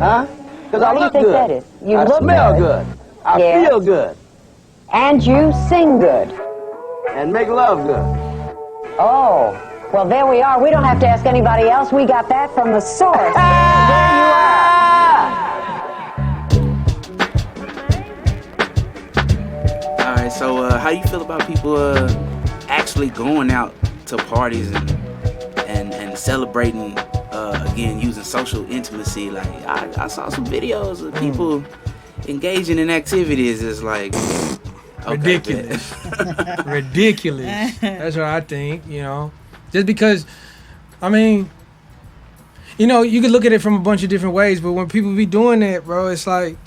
Huh? Because I Why do you look think good. that is? You I look smell good. good. I Yes. feel good. And you sing good. And make love good. Oh, well, there we are. We don't have to ask anybody else. We got that from the source. There you are. All right, so how you feel about people actually going out to parties and celebrating again using social intimacy? Like I saw some videos of people engaging in activities. It's like ridiculous. Ridiculous. That's what I think, just because, I mean, you can look at it from a bunch of different ways, but when people be doing that, bro, it's like,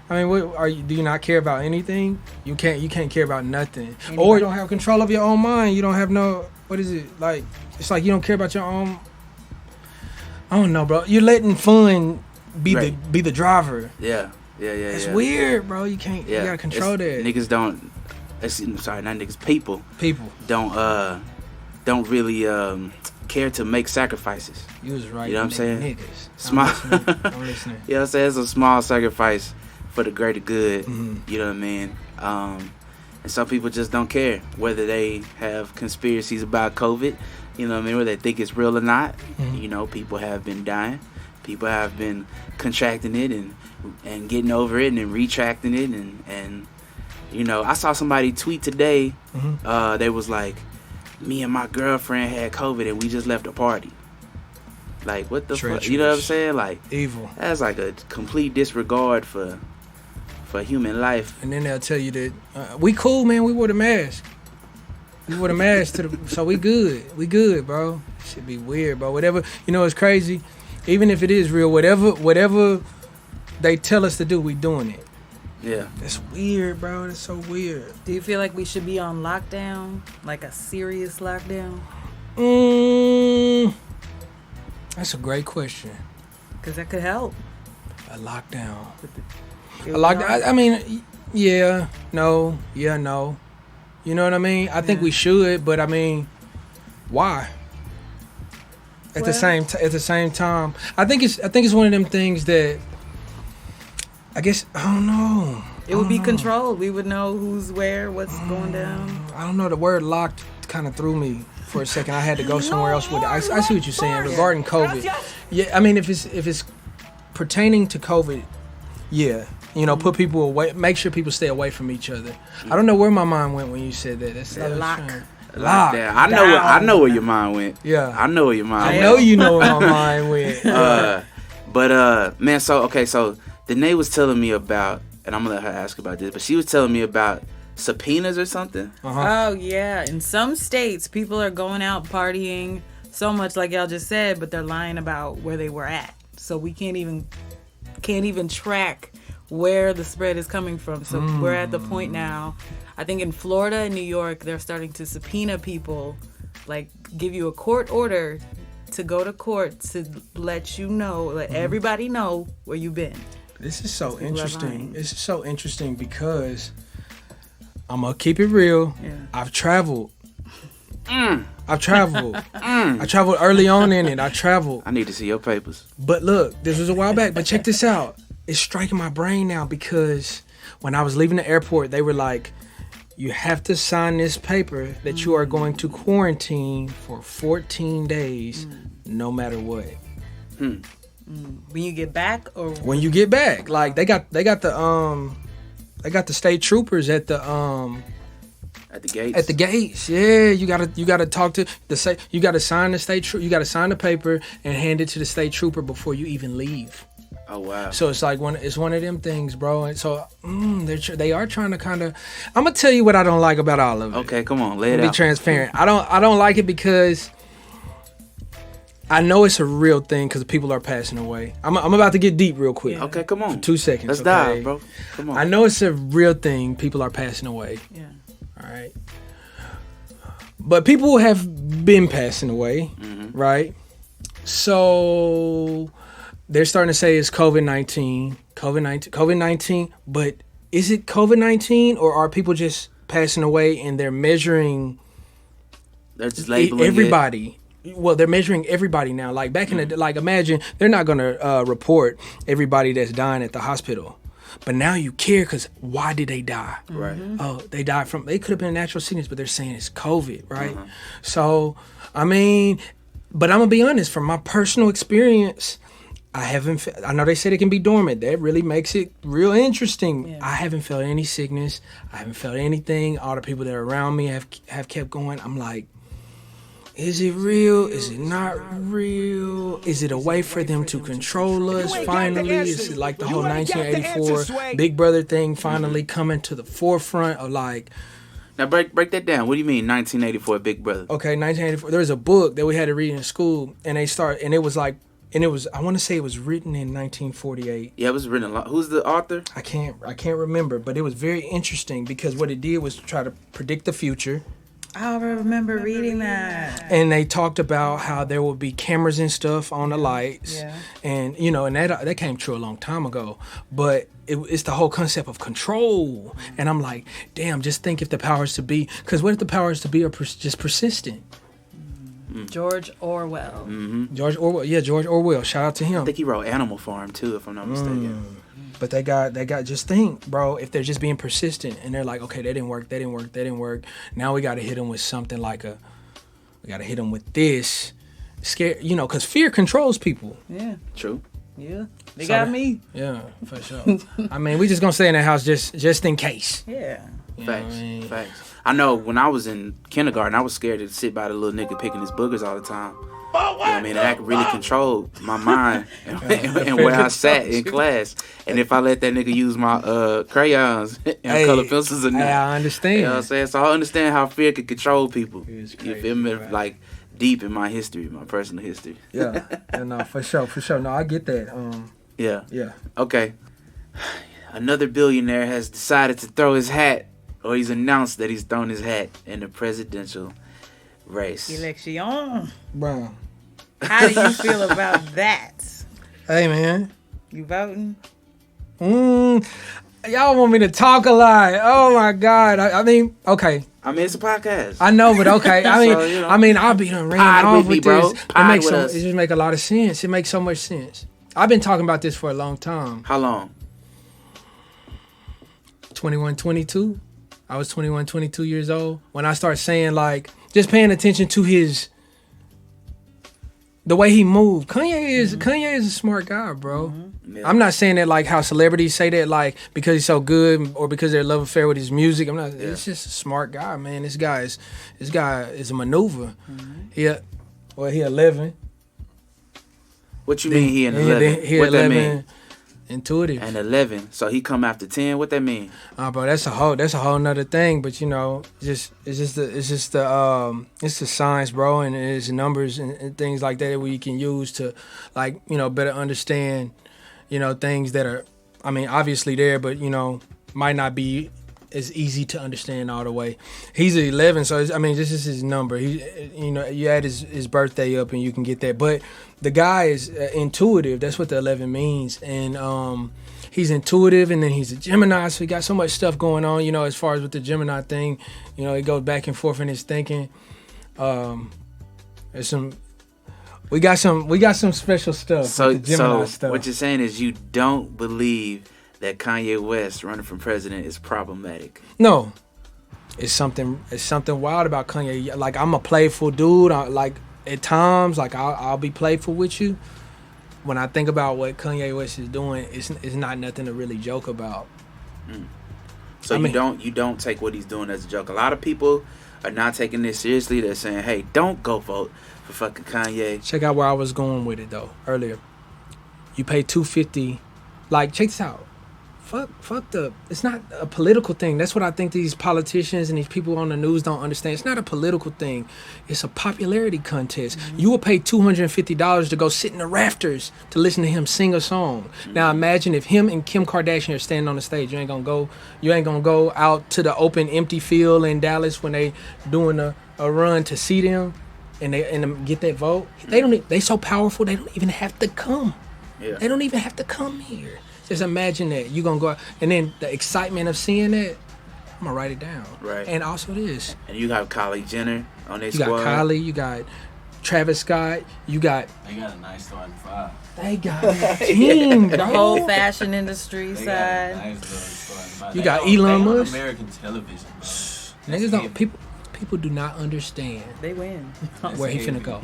I mean, do you not care about anything? You can't care about nothing. Anybody? Or you don't have control of your own mind. You don't have what is it? Like, it's like you don't care about your own, I don't know, bro. You're letting fun be the driver. Yeah. It's weird, bro. You can't. You gotta control that. Niggas don't. Sorry, not niggas. People don't really care to make sacrifices. You was right. You know what I'm saying? Niggas. Small. I'm listening. You know what I'm saying? It's a small sacrifice for the greater good. Mm-hmm. You know what I mean? And some people just don't care whether they have conspiracies about COVID. You know what I mean? Whether they think it's real or not. Mm-hmm. People have been dying. People have been contracting it and getting over it and then retracting it and I saw somebody tweet today. Mm-hmm. They was like, me and my girlfriend had COVID and we just left a party. Like, what the fuck? You know what I'm saying? Like, evil. That's like a complete disregard for human life. And then they'll tell you that we cool, man. We wore the mask. We wore the mask so we good. We good, bro. Should be weird, bro. Whatever. It's crazy. Even if it is real, whatever they tell us to do, we doing it. Yeah. That's weird, bro. That's so weird. Do you feel like we should be on lockdown? Like a serious lockdown? That's a great question. Because that could help. A lockdown. I mean, yeah, no. You know what I mean? I think we should, but I mean, why? At the same time, I think it's one of them things that I guess I don't know. It would be controlled. We would know who's where, what's going down. I don't know. The word locked kind of threw me for a second. I had to go somewhere else with it. I see what you're saying regarding COVID. Yeah, I mean if it's pertaining to COVID, put people away. Make sure people stay away from each other. I don't know where my mind went when you said that. That's lock. Yeah, I know where your mind went. Yeah, I know where your mind went. I know you know where my mind went. But man, so Danae was telling me about, and I'm gonna let her ask about this, but she was telling me about subpoenas or something. Oh yeah, in some states people are going out partying so much, like y'all just said, but they're lying about where they were at, so we can't even track where the spread is coming from. So we're at the point now, I think in Florida and New York, they're starting to subpoena people, like give you a court order to go to court to let everybody know where you've been. This is so interesting. This is so interesting because I'm gonna keep it real. Yeah. I've traveled. I traveled early on in it. I need to see your papers. But look, this was a while back. But check this out. It's striking my brain now because when I was leaving the airport, they were like, you have to sign this paper that you are going to quarantine for 14 days, no matter what. When you get back, or when you get back, like they got the state troopers at the gates. At the gates, yeah. You gotta talk to you gotta sign the you gotta sign the paper and hand it to the state trooper before you even leave. Oh wow! So it's like it's one of them things, bro. And so they are trying to kind of. I'm gonna tell you what I don't like about all of it. Okay, come on, lay it out. Be transparent. I don't like it because I know it's a real thing because people are passing away. I'm about to get deep real quick. Okay, come on. For 2 seconds. Let's dive, bro. Come on. I know it's a real thing. People are passing away. Yeah. All right. But people have been passing away, right? So they're starting to say it's COVID-19, but is it COVID-19 or are people just passing away and they're measuring They're just labeling everybody? well, they're measuring everybody now. Like back in the like, imagine they're not gonna report everybody that's dying at the hospital, but now you care because why did they die? Right. Oh, they died from. They could have been a natural sickness, but they're saying it's COVID, right? So, I mean, but I'm gonna be honest. From my personal experience, I know they said it can be dormant. That really makes it real interesting. Yeah. I haven't felt any sickness. I haven't felt anything. All the people that are around me have kept going. I'm like, is it real? Is it not real? Is it a way for them to control us finally? Is it like the whole 1984 Big Brother thing finally coming to the forefront of like, Now break that down. What do you mean 1984 Big Brother? okay, 1984. There was a book that we had to read in school, and it was like, and it was, I want to say it was written in 1948. Yeah, it was written a lot. Who's the author? I can't remember, but it was very interesting because what it did was try to predict the future. I remember reading that. And they talked about how there would be cameras and stuff on the lights. Yeah. And, you know, and that came true a long time ago. But it's the whole concept of control. And I'm like, damn, just think if the powers to be, because what if the powers to be are just persistent? George Orwell. George Orwell. Shout out to him. I think he wrote Animal Farm too, if I'm not mistaken. But they got just think, bro, if they're just being persistent and they're like, okay, that didn't work. Now we got to hit them with something like we got to hit them with this. Scare, you know, because fear controls people. Yeah. True. Yeah. They So got that- me. Yeah, for sure. I mean, we just gonna stay in the house just in case. Yeah. You know what Facts. I mean? Facts. I know when I was in kindergarten, I was scared to sit by the little nigga picking his boogers all the time. You know what I mean? That really controlled my mind and where I sat in class. And if I let that nigga use my crayons and color pencils or not. I understand. You know what I'm saying? So I understand how fear can control people. It's You crazy, feel me? right. Like deep in my history, my personal history. Yeah, no, for sure. No, I get that. Yeah. Yeah. Okay. Another billionaire has decided to throw his hat, or he's announced that he's thrown his hat in the presidential race. Election. Bro. How do you feel about that? Hey, man. You voting? Y'all want me to talk a lot. Oh my God. I mean, okay. I mean, it's a podcast. I know, but okay. I mean, So, you know. I'll be done ran Pod off with me, with bro. this. Pod with us. It just make a lot of sense. It makes so much sense. I've been talking about this for a long time. How long? 21, 22. I was 21, 22 years old when I started saying, like, just paying attention to the way he moved. Kanye is a smart guy, bro. Yeah. I'm not saying that like how celebrities say that, like because he's so good or because they're love affair with his music. I'm not. Yeah. It's just a smart guy, man. This guy is a maneuver. He 11. What you mean he in He 11? What that 11. mean? Intuitive. And 11. So he come after 10. What that mean? Bro, that's a whole nother thing. But you know, it's the science, bro, and it's numbers and things like that where you can use to, like, you know, better understand, you know, things that are, I mean, obviously there, but you know, might not be as easy to understand all the way. He's 11, so this is his number. He, you know, you add his birthday up and you can get that. But the guy is intuitive. That's what the 11 means, and he's intuitive, and then he's a Gemini, so he got so much stuff going on. You know, as far as with the Gemini thing, you know, it goes back and forth in his thinking. We got some special stuff. So, with the Gemini so stuff. what you're saying is you don't believe that Kanye West running for president is problematic. No, it's something wild about Kanye. Like, I'm a playful dude. Like at times, like I'll be playful with you. When I think about what Kanye West is doing, it's not nothing to really joke about. So you don't take what he's doing as a joke. A lot of people are not taking this seriously. They're saying, "Hey, don't go vote for fucking Kanye." Check out where I was going with it though earlier. You pay $250. Like, check this out. It's not a political thing. That's what I think these politicians and these people on the news don't understand. It's not a political thing. It's a popularity contest. You will pay $250 to go sit in the rafters to listen to him sing a song. Now imagine if him and Kim Kardashian are standing on the stage. You ain't gonna go out to the open empty field in Dallas when they doing a run to see them and get that vote. They so powerful they don't even have to come. Yeah. They don't even have to come here. Just imagine that. You're going to go out, and then the excitement of seeing that, I'm going to write it down. Right. And also this. And you got Kylie Jenner on their You squad. got Kylie, you got Travis Scott. You got. They got a nice starting five. They got a team, The bro. whole fashion industry They got a side. nice little starting five. You They got on- Elon they on Musk. American television, bro. Niggas don't. People do not understand They win. where he finna go.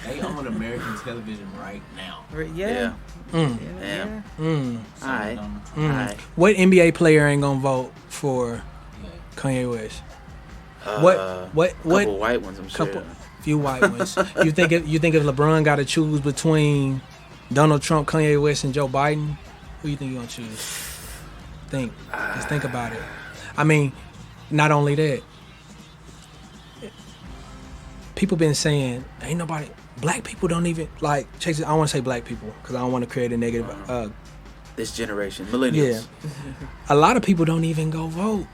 They on American television right now. Yeah. Yeah. So, Alright. um, Alright. What NBA player ain't gonna vote for yeah. Kanye West? Couple What? white ones, I'm sure. Couple, few white ones. You think if LeBron got to choose between Donald Trump, Kanye West, and Joe Biden, who you think you gonna choose? Just think about it. I mean, not only that, people been saying ain't nobody. Black people don't even like. I don't want to say black people because I don't want to create a negative. This generation, millennials. Yeah, a lot of people don't even go vote.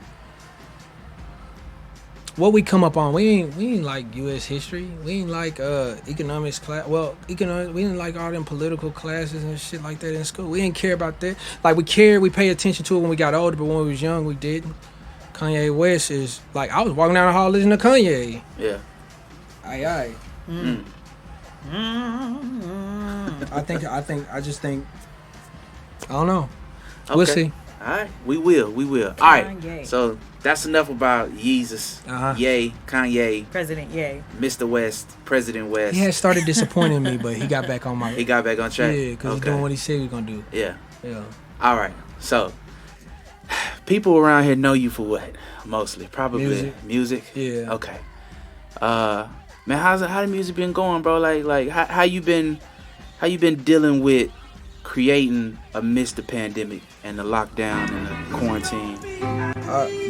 What we come up on, we ain't like U.S. history. We ain't like economics class. Well, we didn't like all them political classes and shit like that in school. We didn't care about that. Like we pay attention to it when we got older, but when we was young, we didn't. Kanye West is like I was walking down the hall listening to Kanye. Yeah. Aye. I just think. I don't know. We'll Okay. see. All right, we will. All right, Kanye. so that's enough about Yeezus, Ye, Kanye, President Ye. Mr. West, President West. He had started disappointing me, but he got back on my. He got back on track. Yeah, because he's doing what he said he was gonna do. Yeah. Yeah. All right, so people around here know you for what? Mostly, probably music. Yeah. Okay. Man, how the music been going, bro? Like how you been dealing with creating amidst the pandemic and the lockdown and the quarantine?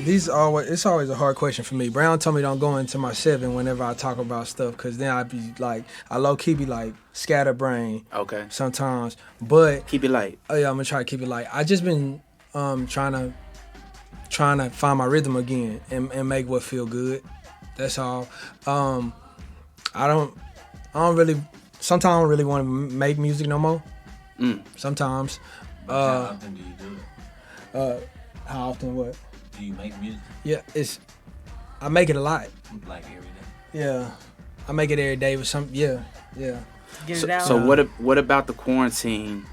It's always a hard question for me. Brown told me don't go into my 7 whenever I talk about stuff, because then I be like, I low key be like scatterbrain. Okay. Sometimes, but Keep it light. oh yeah, I'm gonna try to keep it light. I just been trying to find my rhythm again and make what feel good. That's all. I don't really. Sometimes I don't really want to make music no more. Sometimes. How often do you do it? How often? What? Do you make music? Yeah, I make it a lot. Like every day? Yeah, I make it every day with some. Yeah. Get it out. So what about the quarantine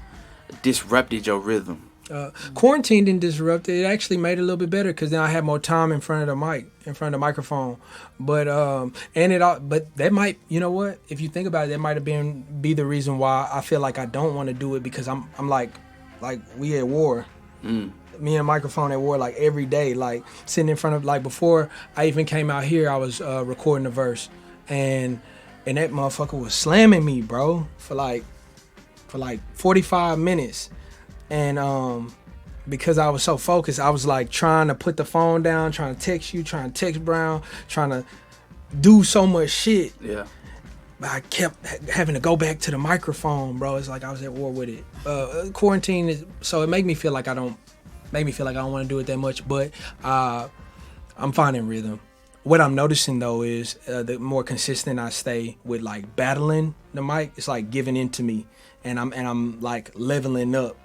disrupted your rhythm? Quarantine didn't disrupt it. It actually made it a little bit better because then I had more time in front of the mic, in front of the microphone. But but that might, you know what? If you think about it, that might have be the reason why I feel like I don't want to do it, because I'm like we at war. Me and microphone at war like every day, like sitting in front of, like before I even came out here, I was recording the verse, and that motherfucker was slamming me, bro, for like 45 minutes. And because I was so focused, I was like trying to put the phone down, trying to text you, trying to text Brown, trying to do so much shit. Yeah. But I kept having to go back to the microphone, bro. It's like I was at war with it. Quarantine is, so it made me feel like I don't want to do it that much, but I'm finding rhythm. What I'm noticing though is the more consistent I stay with like battling the mic, it's like giving in to me, and I'm like leveling up.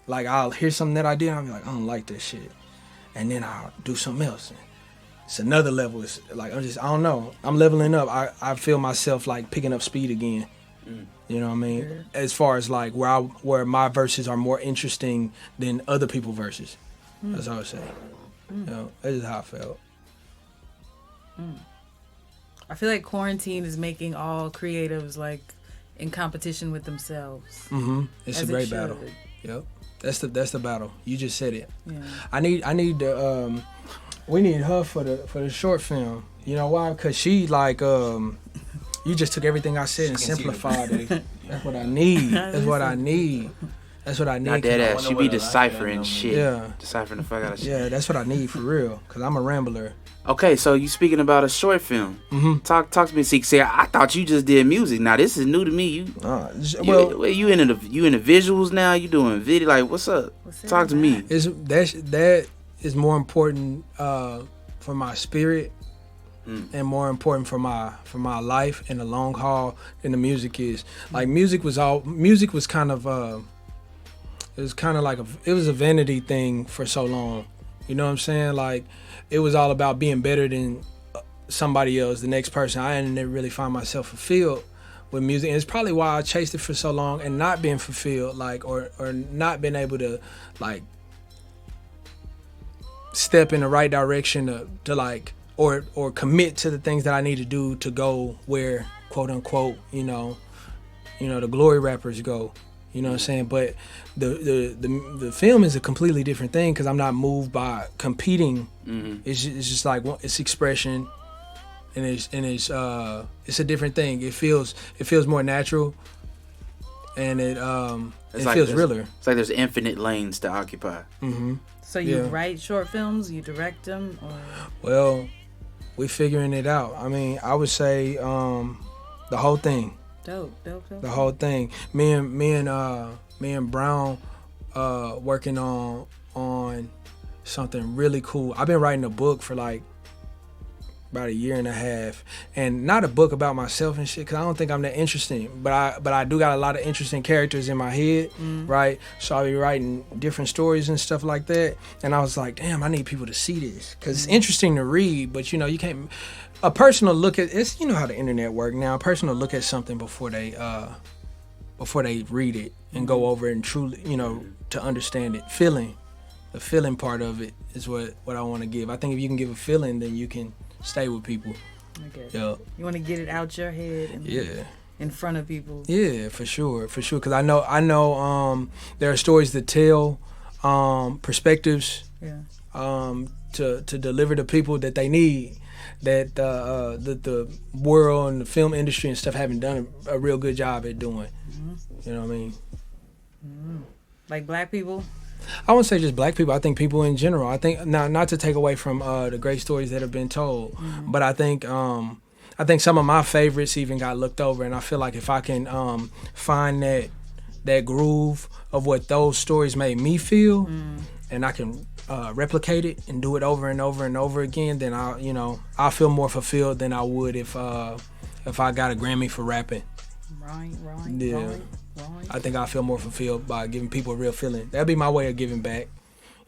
Like I'll hear something that I did, I'll be like, I don't like this shit, and then I'll do something else. It's another level. It's like I don't know. I'm leveling up. I feel myself like picking up speed again. You know what I mean? Yeah. As far as like where my verses are more interesting than other people's verses. That's all I say. You know, that's just how I felt. I feel like quarantine is making all creatives like in competition with themselves. It's a great battle. Yep. That's the battle. You just said it. Yeah. I need the we need her for the short film. You know why? Because she like you just took everything I said and simplified it. That's what I need. That's what I need. Not that ass. She be deciphering shit. Yeah. Deciphering the fuck out of shit. Yeah, that's what I need for real. Because I'm a rambler. Okay, so you speaking about a short film. Talk to me. See, I thought you just did music. Now this is new to me. You in the visuals now? You doing video? Like, what's up? Talk to me. That is more important for my spirit and more important for my life in the long haul than the music is. Like music was kind of it was a vanity thing for so long. You know what I'm saying? Like it was all about being better than somebody else, the next person. I didn't really find myself fulfilled. with music, and it's probably why I chased it for so long and not been fulfilled, like or not been able to like step in the right direction to like or commit to the things that I need to do to go where quote unquote the glory rappers go. You know what I'm saying? But the film is a completely different thing because I'm not moved by competing. Mm-hmm. It's just like it's expression, and it's a different thing. It feels more natural, and it feels realer. It's like there's infinite lanes to occupy. Mm-hmm. So you write short films, you direct them, or? Well, we're figuring it out. I mean, I would say the whole thing. Dope. The whole thing. Me and Brown working on something really cool. I've been writing a book for like about a year and a half, and not a book about myself and shit, because I don't think I'm that interesting. But I do got a lot of interesting characters in my head, right? So I'll be writing different stories and stuff like that. And I was like, damn, I need people to see this because it's interesting to read, but you can't. A person will look at it's how the internet works now. A person will look at something before they read it and go over it and truly to understand it. The feeling part of it is what I want to give. I think if you can give a feeling, then you can stay with people. Okay. Yeah. You want to get it out your head and in front of people. Yeah, for sure. Because I know there are stories to tell, perspectives. Yeah. To deliver to people that they need. That the world and the film industry and stuff haven't done a real good job at doing. You know what I mean? Like black people? I wouldn't say just black people. I think people in general. I think not to take away from the great stories that have been told, but I think some of my favorites even got looked over, and I feel like if I can find that groove of what those stories made me feel, and I can replicate it and do it over and over and over again, then I'll feel more fulfilled than I would if I got a Grammy for rapping. Right. I think I feel more fulfilled by giving people a real feeling. That'd be my way of giving back.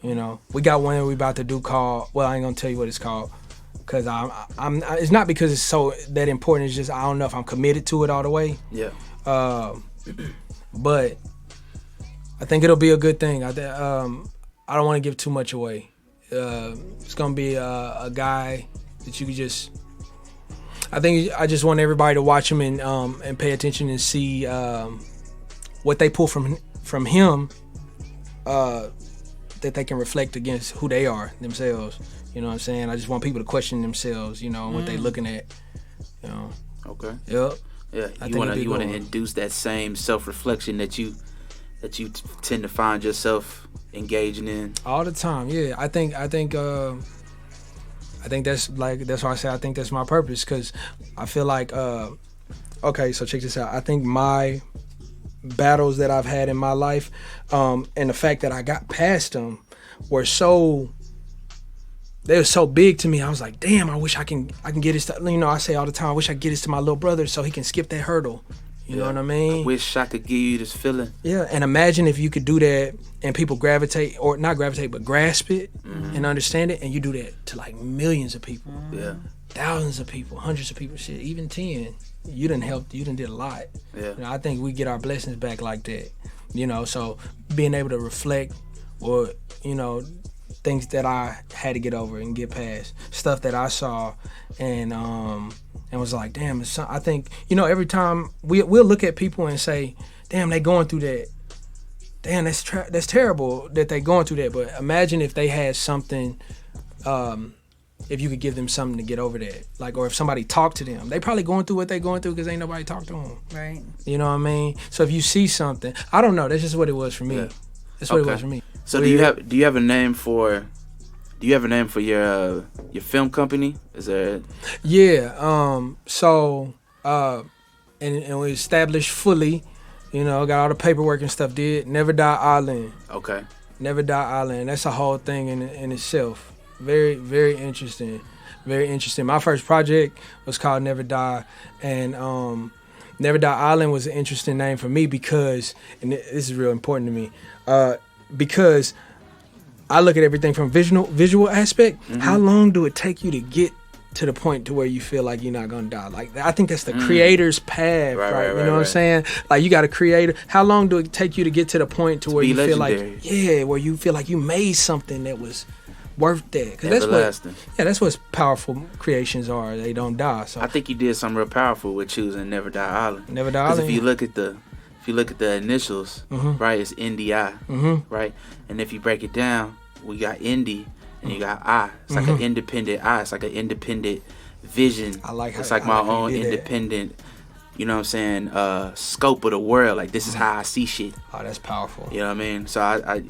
We got one we about to do called. Well, I ain't gonna tell you what it's called, cause I'm. It's not because it's so that important. It's just I don't know if I'm committed to it all the way. Yeah. But I think it'll be a good thing. I don't want to give too much away. It's gonna be a guy that you could just. I think I just want everybody to watch him and pay attention and see what they pull from him that they can reflect against who they are themselves. You know what I'm saying? I just want people to question themselves. What they looking at. Okay. Yep. Yeah. You want to induce that same self-reflection that you tend to find yourself engaging in all the time. Yeah, I think that's why I say I think that's my purpose, because I feel like okay, so check this out. I think my battles that I've had in my life and the fact that I got past them were so big to me. I was like, damn, I wish I can get this to, I say all the time, I wish I could get this to my little brother so he can skip that hurdle. You know what I mean? I wish I could give you this feeling. Yeah, and imagine if you could do that and people gravitate, or not gravitate, but grasp it and understand it, and you do that to like millions of people. Yeah. Thousands of people, hundreds of people, shit, even 10. You done helped, you done did a lot. Yeah. I think we get our blessings back like that. So being able to reflect or, things that I had to get over and get past, stuff that I saw and was like, damn, I think, every time we'll look at people and say, damn, they going through that. Damn, that's terrible that they going through that. But imagine if they had something, if you could give them something to get over that. Like, or if somebody talked to them. They probably going through what they going through because ain't nobody talked to them. Right. You know what I mean? So if you see something, I don't know, that's just what it was for me. Yeah. That's what it was for me. So do you have a name for your film company? Is there? Yeah. And we established fully. Got all the paperwork and stuff. Did Never Die Island. Okay. Never Die Island. That's a whole thing in itself. Very, very interesting. Very interesting. My first project was called Never Die, and Never Die Island was an interesting name for me because, and this is real important to me, because I look at everything from visual aspect. Mm-hmm. How long do it take you to get to the point to where you feel like you're not gonna die. Like I think that's the creator's path, right? You know what I'm saying? Like you got to create. How long do it take you to get to the point to where you feel like, where you feel like you made something that was worth that? Because that's what powerful creations are. They don't die. So I think you did something real powerful with choosing Never Die Island. Never Die Island. Because if you look at the initials, right, it's NDI, right? And if you break it down, we got Indy and you got I. It's like an independent I. It's like an independent vision. I like how it's like my own independent, you know what I'm saying, scope of the world. Like this is how I see shit. Oh, that's powerful. You know what I mean? So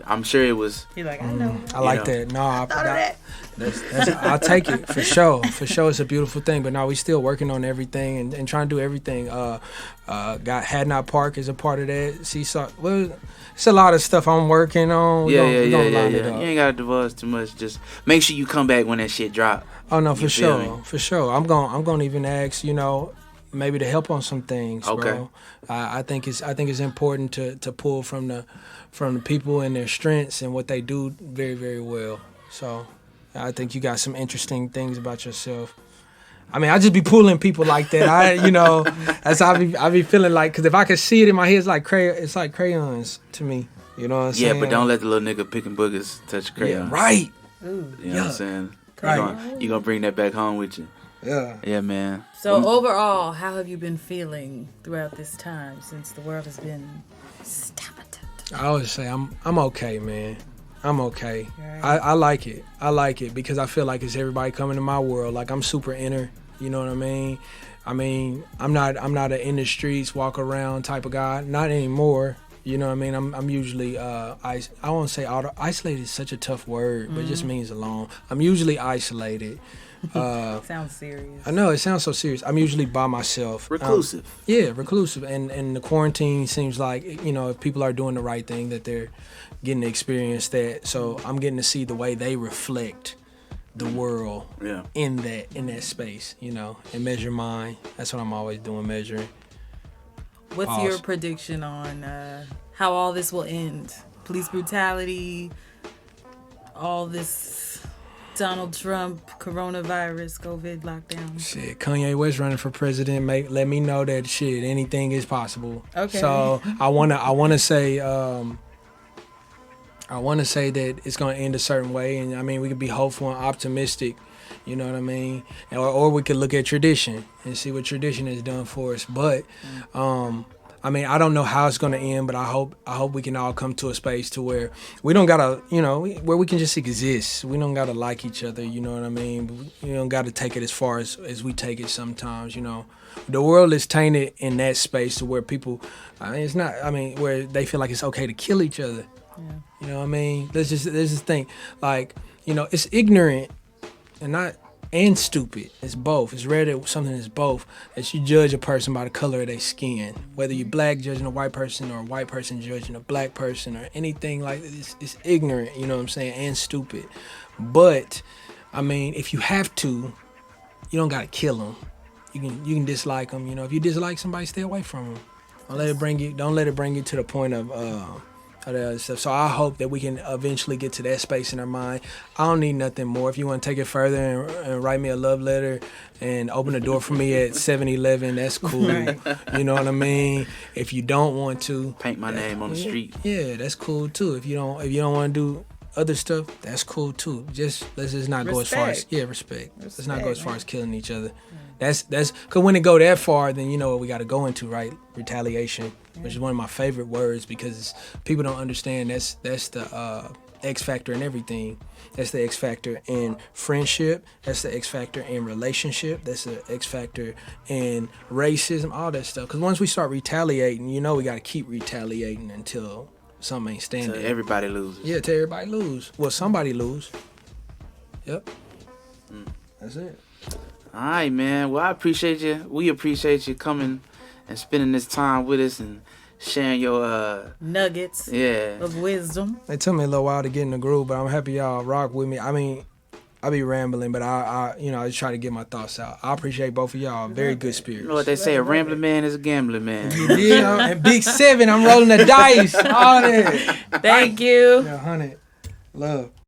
I'm sure it was. You're like, I know. I like that. No, I thought of that. That's, I'll take it for sure. For sure, it's a beautiful thing. But no, we still working on everything and trying to do everything. Got Had Not Park is a part of that. Seesaw. Well, it's a lot of stuff I'm working on. Yeah. You ain't gotta divulge too much. Just make sure you come back when that shit drop. Oh no, for sure, for sure. I'm gonna even ask, maybe to help on some things, bro. I think it's important to pull from the people and their strengths and what they do very, very well. So I think you got some interesting things about yourself. I mean, I just be pulling people like that. That's how I be feeling like, because if I could see it in my head, it's like crayons to me. You know what I'm saying? Yeah, but don't let the little nigga picking boogers touch the crayon. Yeah, right. You know what I'm saying? Right. You gonna bring that back home with you. Yeah. Yeah, man. So overall, how have you been feeling throughout this time since the world has been stopped? I always say I'm okay, man. I'm okay. Right. I like it. I like it because I feel like it's everybody coming to my world. Like I'm super inner. You know what I mean? I'm not an in the streets, walk around type of guy. Not anymore. You know what I mean? I'm usually I won't say isolated is such a tough word, but it just means alone. I'm usually isolated. Sounds serious. I know it sounds so serious. I'm usually by myself. Reclusive. Reclusive. And the quarantine seems like, if people are doing the right thing, that they're getting to experience that. So I'm getting to see the way they reflect the world in that space, and measure mine. That's what I'm always doing, measuring. What's your prediction on how all this will end? Police brutality, all this Donald Trump, coronavirus, COVID lockdown. Shit, Kanye West running for president. Let me know that anything is possible. Okay. So I wanna say that it's gonna end a certain way, and we could be hopeful and optimistic. You know what I mean? Or we could look at tradition and see what tradition has done for us. But I don't know how it's gonna end, but I hope we can all come to a space to where we don't gotta, where we can just exist. We don't gotta like each other, you know what I mean? We don't gotta take it as far as we take it sometimes, The world is tainted in that space to where people, where they feel like it's okay to kill each other. Yeah. You know what I mean? There's this thing, like, it's ignorant and stupid. It's both. It's rare that something is both, that you judge a person by the color of their skin. Whether you're black judging a white person or a white person judging a black person or anything like that, it's ignorant, you know what I'm saying, and stupid. But, if you have to, you don't got to kill them. You can dislike them. If you dislike somebody, stay away from them. Don't let it bring you to the point of the other stuff. So I hope that we can eventually get to that space in our mind. I don't need nothing more. If you want to take it further and write me a love letter and open the door for me at 7-Eleven, that's cool. Right. You know what I mean? If you don't want to paint my name on the street. Yeah, that's cool too. If you don't want to do other stuff, that's cool too. Let's just not go as far as respect. Let's not go as far as killing each other. That's because when it go that far, then you know what we got to go into, right? Retaliation, which is one of my favorite words because people don't understand that's the X factor in everything. That's the X factor in friendship. That's the X factor in relationship. That's the X factor in racism, all that stuff. Because once we start retaliating, we got to keep retaliating until something ain't standing. Till everybody loses. Yeah, till everybody lose. Well, somebody lose. Yep. That's it. All right, man. Well, I appreciate you. We appreciate you coming and spending this time with us and sharing your nuggets of wisdom. It took me a little while to get in the groove, but I'm happy y'all rock with me. I be rambling, but I just try to get my thoughts out. I appreciate both of y'all. Very good spirits. You know what they say, a rambling man is a gambling man. Yeah, and Big 7, I'm rolling the dice. All that. Thank you. 100. Love.